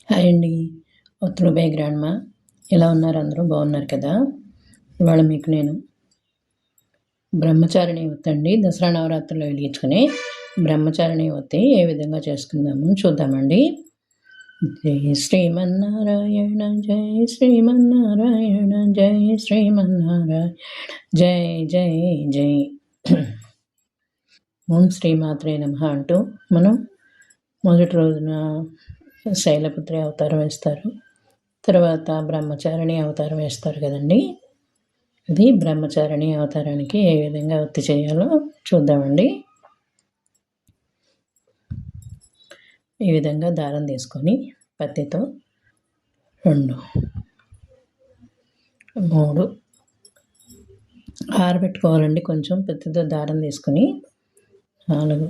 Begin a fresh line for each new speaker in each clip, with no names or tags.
Hi అండి. ఒత్తులు by grandma. ఎలా ఉన్నారు? అందరూ బాగున్నారు కదా? ఇవాళ మీకు నేను బ్రహ్మచారిణి ఒత్తండి, దసరా నవరాత్రుల్లో వెలిగించుకునే బ్రహ్మచారిణి ఒత్తి ఏ విధంగా చేసుకుందాము చూద్దామండి. జై శ్రీమన్నారాయణ, జై శ్రీమన్నారాయణ, జై శ్రీమన్నారాయణ, జై జై జై. ఓం శ్రీమాత్రే నమః అంటూ మనం మొదటి రోజున శైలపుత్రి అవతారం వేస్తారు, తర్వాత బ్రహ్మచారిణి అవతారం వేస్తారు కదండి. ఇది బ్రహ్మచారిణి అవతారానికి ఏ విధంగా ఒత్తి చేయాలో చూద్దామండి. ఈ విధంగా దారం తీసుకొని పత్తితో 2, 3 ఆరబెట్టుకోవాలండి. కొంచెం పత్తితో దారం తీసుకొని 4,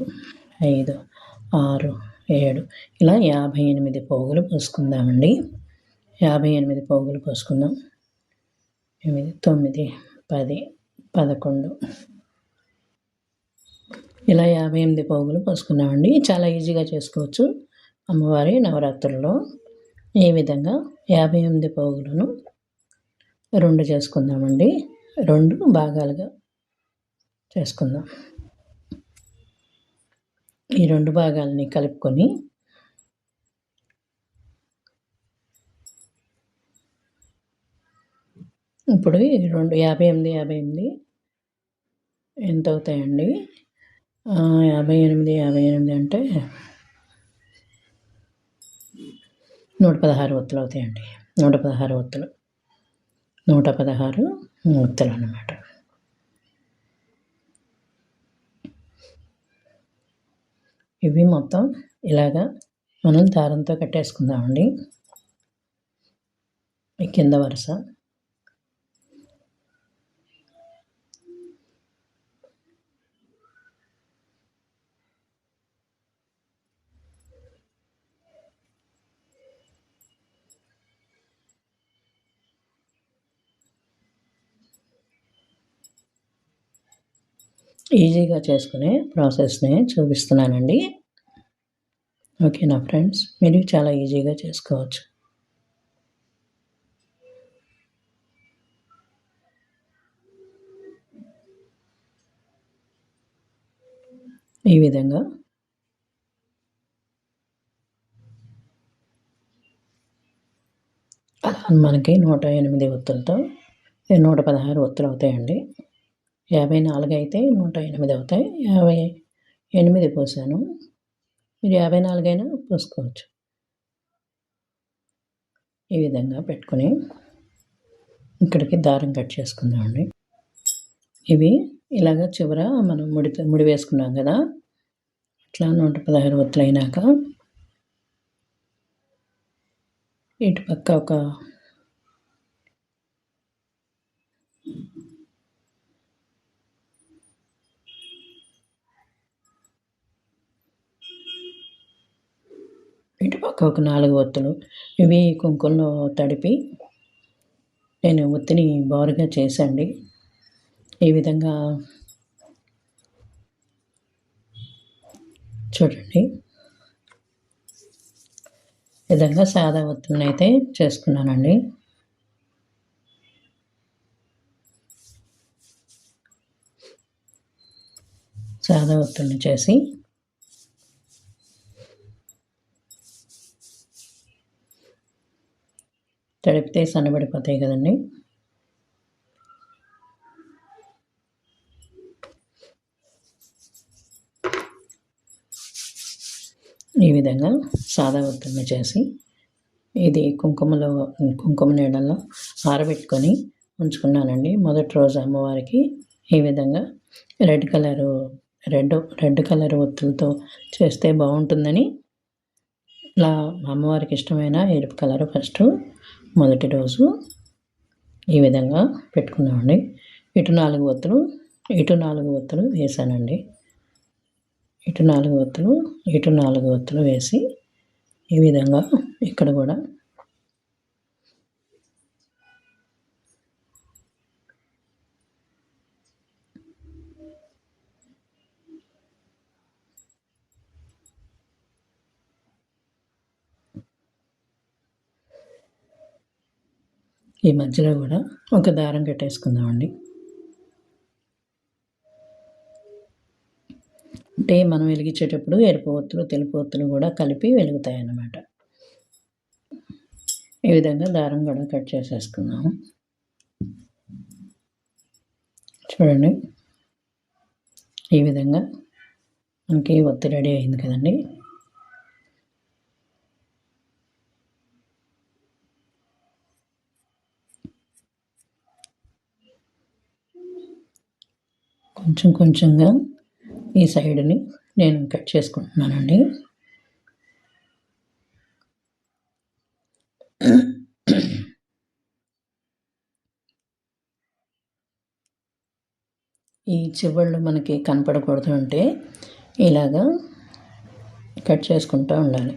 5, 6, 7 ఇలా 58 పోగులు పోసుకుందామండి. 58 పోగులు పోసుకుందాం. 8, 9, 10, 11 ఇలా 58 పోగులు పోసుకున్నామండి. చాలా ఈజీగా చేసుకోవచ్చు అమ్మవారి నవరాత్రుల్లో. ఈ విధంగా 58 పోగులను 2 చేసుకుందామండి. 2 భాగాలుగా చేసుకుందాం. ఈ 2 భాగాలని కలుపుకొని ఇప్పుడు ఈ 58 ఎంత అవుతాయండి? 58 అంటే 116 ఒత్తులు అవుతాయండి. 116 ఒత్తులు, 116 ఒత్తులు అన్నమాట. ఇవి మొత్తం ఇలాగా మనం దారంతో కట్టేసుకుందామండి. ఈ కింద వరుస ఈజీగా చేసుకునే ప్రాసెస్ని చూపిస్తున్నానండి. ఓకేనా ఫ్రెండ్స్? మీరు చాలా ఈజీగా చేసుకోవచ్చు. ఈ విధంగా మనకి 108 ఒత్తులతో 116 ఒత్తులు అవుతాయండి. 54 అయితే 108 అవుతాయి. 58 పోసాను. మీరు 54 అయినా పోసుకోవచ్చు. ఈ విధంగా పెట్టుకొని ఇక్కడికి దారం కట్ చేసుకుందామండి. ఇవి ఇలాగ చివర మనం ముడి వేసుకున్నాం కదా, అట్లా 116 ఒత్తులు అయినాక ఇటు పక్క ఒక ఇటుపక్క ఒక 4 ఒత్తులు. ఇవి కుంకుమలో తడిపి నేను ఒత్తిని బారుగా చేసండి. ఈ విధంగా చూడండి. ఈ విధంగా సాదా ఒత్తులను అయితే చేసుకున్నానండి. సాదా ఒత్తుల్ని చేసి తడిపితే సన్నబడిపోతాయి కదండి. ఈ విధంగా సాదా ఒత్తుల్ని చేసి ఇది కుంకుమ నీడల్లో ఆరబెట్టుకొని ఉంచుకున్నానండి. మొదటి రోజు అమ్మవారికి ఈ విధంగా రెడ్ కలర్ ఒత్తులతో చేస్తే బాగుంటుందని ఇలా అమ్మవారికి ఇష్టమైన ఎరుపు కలర్ ఫస్ట్ మొదటి రోజు ఈ విధంగా పెట్టుకున్నామండి. ఇటు 4 ఒత్తులు, ఇటు 4 ఒత్తులు వేసానండి. ఇటు 4 ఒత్తులు, ఇటు 4 ఒత్తులు వేసి ఈ విధంగా ఇక్కడ కూడా ఈ మధ్యలో కూడా ఒక దారం కట్టేసుకుందామండి. అంటే మనం వెలిగించేటప్పుడు ఎరుపు ఒత్తులు తెలుపు ఒత్తులు కూడా కలిపి వెలుగుతాయి అన్నమాట. ఈ విధంగా దారం కూడా కట్ చేసేసుకుందాము. చూడండి, ఈ విధంగా మనకి ఒత్తి రెడీ అయింది కదండి. కొంచెం కొంచెంగా ఈ సైడ్ని నేను కట్ చేసుకుంటున్నానండి. ఈ చివళ్ళు మనకి కనపడకూడదు అంటే ఇలాగా కట్ చేసుకుంటూ ఉండాలి.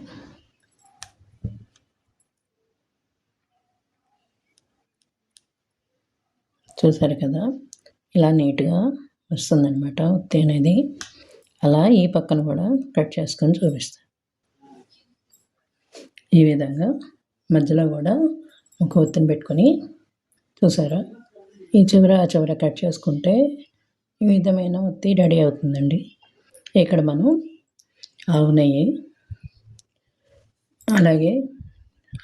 చూసారు కదా, ఇలా నీట్గా వస్తుందన్నమాట ఒత్తి అనేది. అలా ఈ పక్కన కూడా కట్ చేసుకొని చూపిస్తాను. ఈ విధంగా మధ్యలో కూడా ఒక ఒత్తిని పెట్టుకొని, చూసారా, ఈ చివర ఆ చివర కట్ చేసుకుంటే ఈ విధమైన ఒత్తి రెడీ అవుతుందండి. ఇక్కడ మనం ఆవు నెయ్యి, అలాగే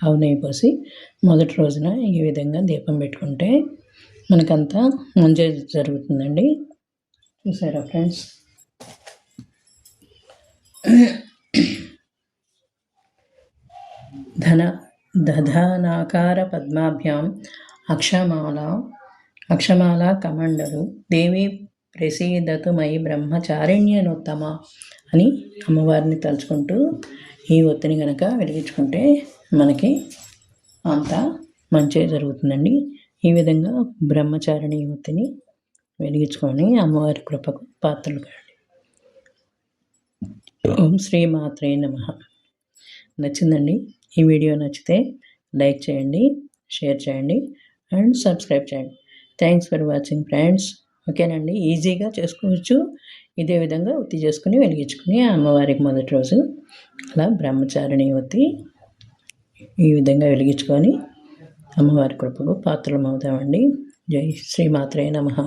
ఆవు నెయ్యి పోసి మొదటి రోజున ఈ విధంగా దీపం పెట్టుకుంటే మనకంతా మంచి జరుగుతుందండి. చూసారా ఫ్రెండ్స్, దధానాకార పద్మాభ్యాం అక్షమాల కమండలు దేవి ప్రసీదతు మయి బ్రహ్మచారిణ్యనోత్తమ అని అమ్మవారిని తలుచుకుంటూ ఈ ఒత్తిని కనుక వెలిగించుకుంటే మనకి అంతా మంచి జరుగుతుందండి. ఈ విధంగా బ్రహ్మచారిణి ఒత్తిని వెలిగించుకొని అమ్మవారి కృపకు పాత్రలు కాండి. ఓం శ్రీ మాత్రే నమః. నచ్చిందండి? ఈ వీడియో నచ్చితే లైక్ చేయండి, షేర్ చేయండి అండ్ సబ్స్క్రైబ్ చేయండి. Thanks for watching friends. ఓకేనండి, ఈజీగా చేసుకోవచ్చు. ఇదే విధంగా ఒత్తి చేసుకుని వెలిగించుకుని అమ్మవారికి మొదటి రోజు అలా బ్రహ్మచారిణి ఒత్తి ఈ విధంగా వెలిగించుకొని అమ్మవారి కృపకు పాత్రలం అవుతామండి. జై శ్రీమాత్రే నమః.